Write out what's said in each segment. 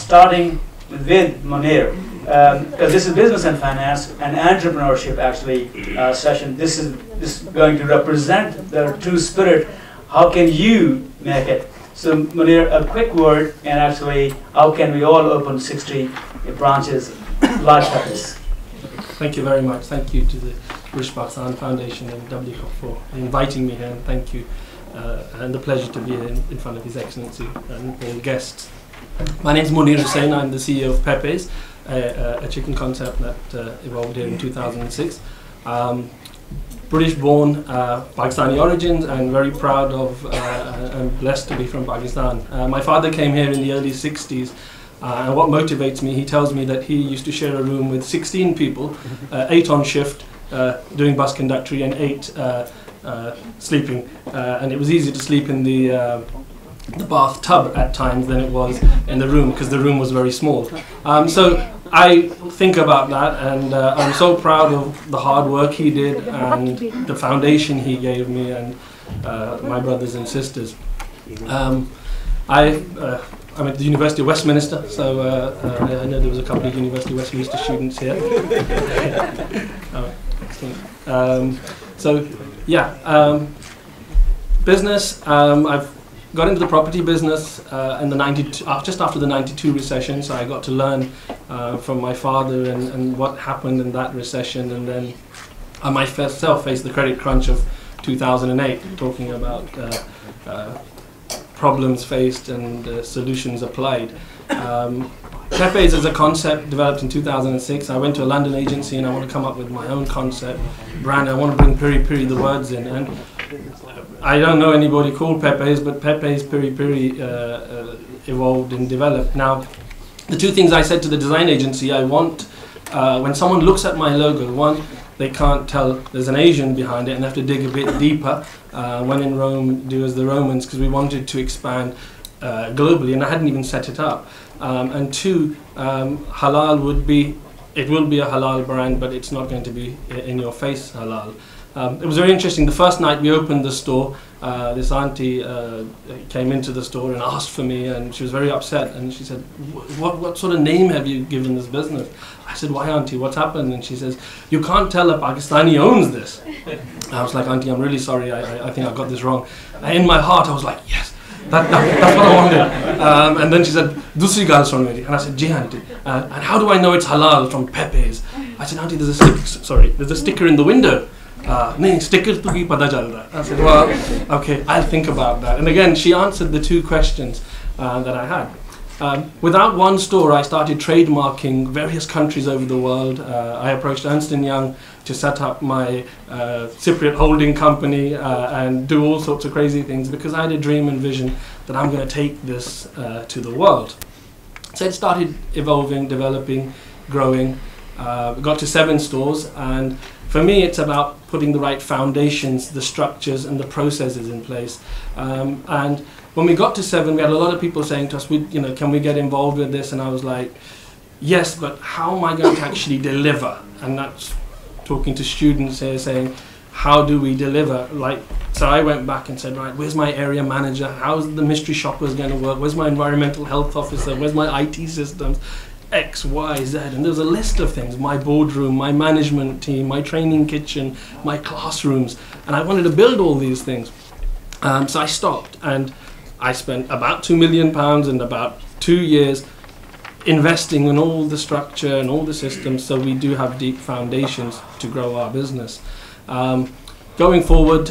Starting with Munir, because this is business and finance and entrepreneurship actually session. This is going to represent the true spirit. How can you make it? So Munir, a quick word, and actually, how can we all open 60 branches like this? Thank you very much. Thank you to the British Pakistan Foundation and WCOP for inviting me here, and thank you, and the pleasure to be here in front of His Excellency and all guests. My name is Munir Hussain. I'm the CEO of TVapex, a chicken concept that evolved here in 2006. British-born, Pakistani origins, and very proud of and blessed to be from Pakistan. My father came here in the early 60s, and what motivates me, he tells me that he used to share a room with 16 people, 8 on shift, doing bus conductory, and 8 sleeping. And it was easier to sleep in the bathtub at times than it was in the room, because the room was very small. So I think about that, and I'm so proud of the hard work he did and the foundation he gave me and my brothers and sisters. I'm at the University of Westminster, so I know there was a couple of University of Westminster students here. So yeah, business. I've got into the property business in the just after the '92 recession, so I got to learn from my father and what happened in that recession, and then I myself faced the credit crunch of 2008, talking about problems faced and solutions applied. TVapex is a concept developed in 2006. I went to a London agency and I want to come up with my own concept, brand. I want to bring piri piri, the words in, and I don't know anybody called TVapex, but TVapex piri piri evolved and developed. Now, the two things I said to the design agency, I want, when someone looks at my logo, one, they can't tell there's an Asian behind it and they have to dig a bit deeper. When in Rome, do as the Romans, because we wanted to expand globally, and I hadn't even set it up. And two, halal will be a halal brand, but it's not going to be in your face halal. It was very interesting. The first night we opened the store, this auntie came into the store and asked for me, and she was very upset, and she said, what sort of name have you given this business? I said, why auntie, what's happened? And she says, you can't tell a Pakistani owns this. I was like, auntie, I'm really sorry, I think I got this wrong. And in my heart I was like, yes, that's what I wanted. And then she said, dusri gal sun meri. And I said, ji auntie, and how do I know it's halal from TVapex? I said, auntie, there's a sticker in the window. I said, well, okay, I'll think about that. And again, she answered the two questions that I had. Without one store, I started trademarking various countries over the world. I approached Ernst & Young to set up my Cypriot holding company and do all sorts of crazy things, because I had a dream and vision that I'm going to take this to the world. So it started evolving, developing, growing. We got to 7 stores, and for me it's about putting the right foundations, the structures and the processes in place. And when we got to 7, we had a lot of people saying to us, can we get involved with this? And I was like, yes, but how am I going to actually deliver? And that's talking to students here, saying, how do we deliver? So I went back and said, right, where's my area manager? How's the mystery shoppers going to work? Where's my environmental health officer? Where's my IT systems? X, Y, Z, and there was a list of things: my boardroom, my management team, my training kitchen, my classrooms, and I wanted to build all these things. So I stopped, and I spent about £2 million in about 2 years investing in all the structure and all the systems, so we do have deep foundations to grow our business. Going forward,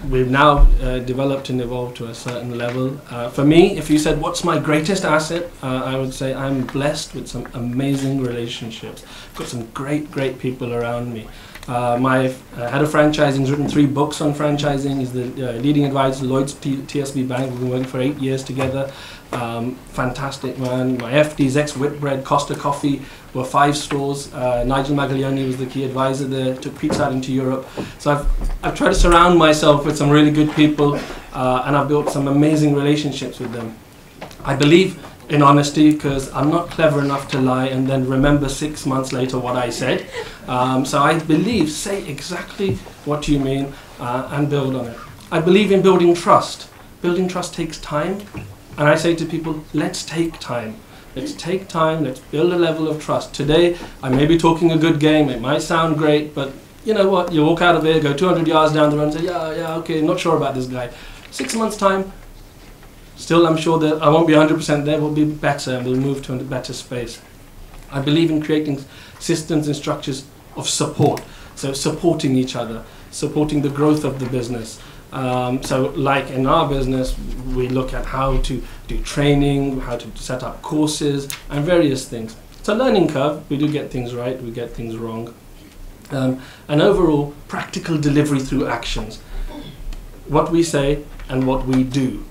we've now developed and evolved to a certain level. For me, if you said what's my greatest asset, I would say I'm blessed with some amazing relationships. I've got some great people around me. My head of franchising has written 3 books on franchising. He's the leading advisor at Lloyd's TSB Bank. We've been working for 8 years together. Fantastic man. My FD's ex-Whitbread, Costa Coffee, were 5 stores. Nigel Maglione was the key advisor there, took Pizza Hut into Europe. So I've tried to surround myself with some really good people, and I've built some amazing relationships with them. I believe in honesty, because I'm not clever enough to lie and then remember 6 months later what I said. So I believe, say exactly what you mean and build on it. I believe in building trust. Building trust takes time, and I say to people, let's take time. Let's take time, let's build a level of trust. Today, I may be talking a good game, it might sound great, but you know what, you walk out of here, go 200 yards down the road and say, yeah, okay, not sure about this guy. 6 months time, still I'm sure that I won't be 100% there, we'll be better and we'll move to a better space. I believe in creating systems and structures of support, so supporting each other, supporting the growth of the business. So like in our business, we look at how to do training, how to set up courses and various things. It's a learning curve. We do get things right, we get things wrong. And overall, practical delivery through actions. What we say and what we do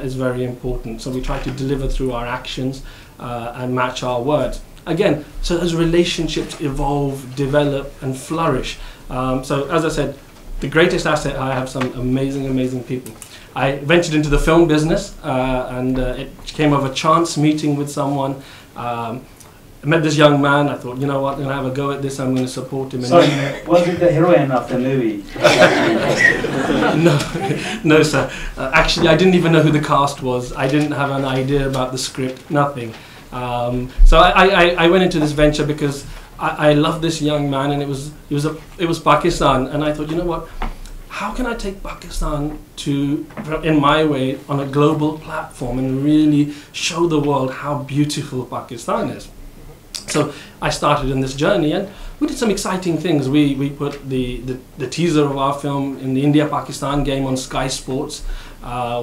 is very important. So we try to deliver through our actions and match our words. Again, so as relationships evolve, develop and flourish. So as I said, the greatest asset, I have some amazing people. I ventured into the film business and it came of a chance meeting with someone. I met this young man, I thought, you know what, I'm going to have a go at this, I'm going to support him. Sorry, was it the heroine of the movie? No sir. Actually, I didn't even know who the cast was. I didn't have an idea about the script, nothing. So I went into this venture because I love this young man, and it was Pakistan, and I thought, you know what, how can I take Pakistan to, in my way, on a global platform and really show the world how beautiful Pakistan is. So I started in this journey, and we did some exciting things. We put the teaser of our film in the India-Pakistan game on Sky Sports.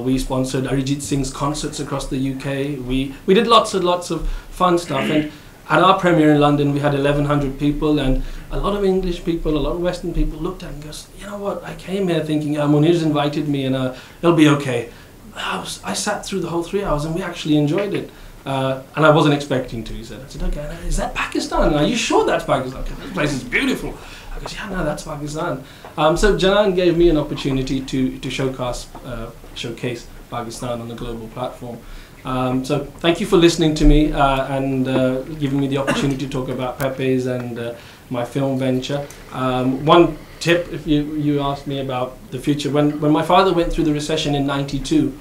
We sponsored Arijit Singh's concerts across the UK. We did lots of fun stuff. And at our premiere in London, we had 1,100 people, and a lot of English people, a lot of Western people looked at it and goes, you know what, I came here thinking, Munir's invited me and it'll be okay. I sat through the whole 3 hours and we actually enjoyed it. And I wasn't expecting to, he said. I said, okay, is that Pakistan? Are you sure that's Pakistan? This place is beautiful. I goes, yeah, no, that's Pakistan. So Janan gave me an opportunity to showcase Pakistan on a global platform. So thank you for listening to me and giving me the opportunity to talk about Pepe's and my film venture. One tip, if you asked me about the future, when my father went through the recession in '92,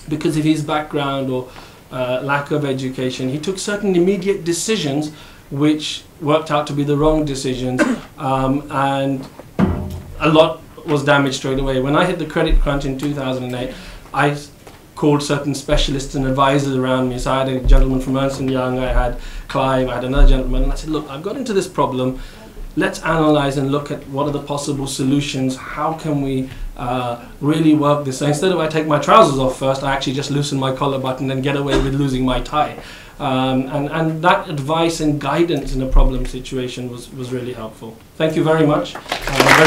because of his background or lack of education, he took certain immediate decisions which worked out to be the wrong decisions, and a lot was damaged straight away. When I hit the credit crunch in 2008, I called certain specialists and advisors around me. So I had a gentleman from Ernst & Young, I had Clive, I had another gentleman, and I said, look, I've got into this problem. Let's analyze and look at what are the possible solutions. How can we really work this? So instead of I take my trousers off first, I actually just loosen my collar button and get away with losing my tie. And that advice and guidance in a problem situation was really helpful. Thank you very much. Very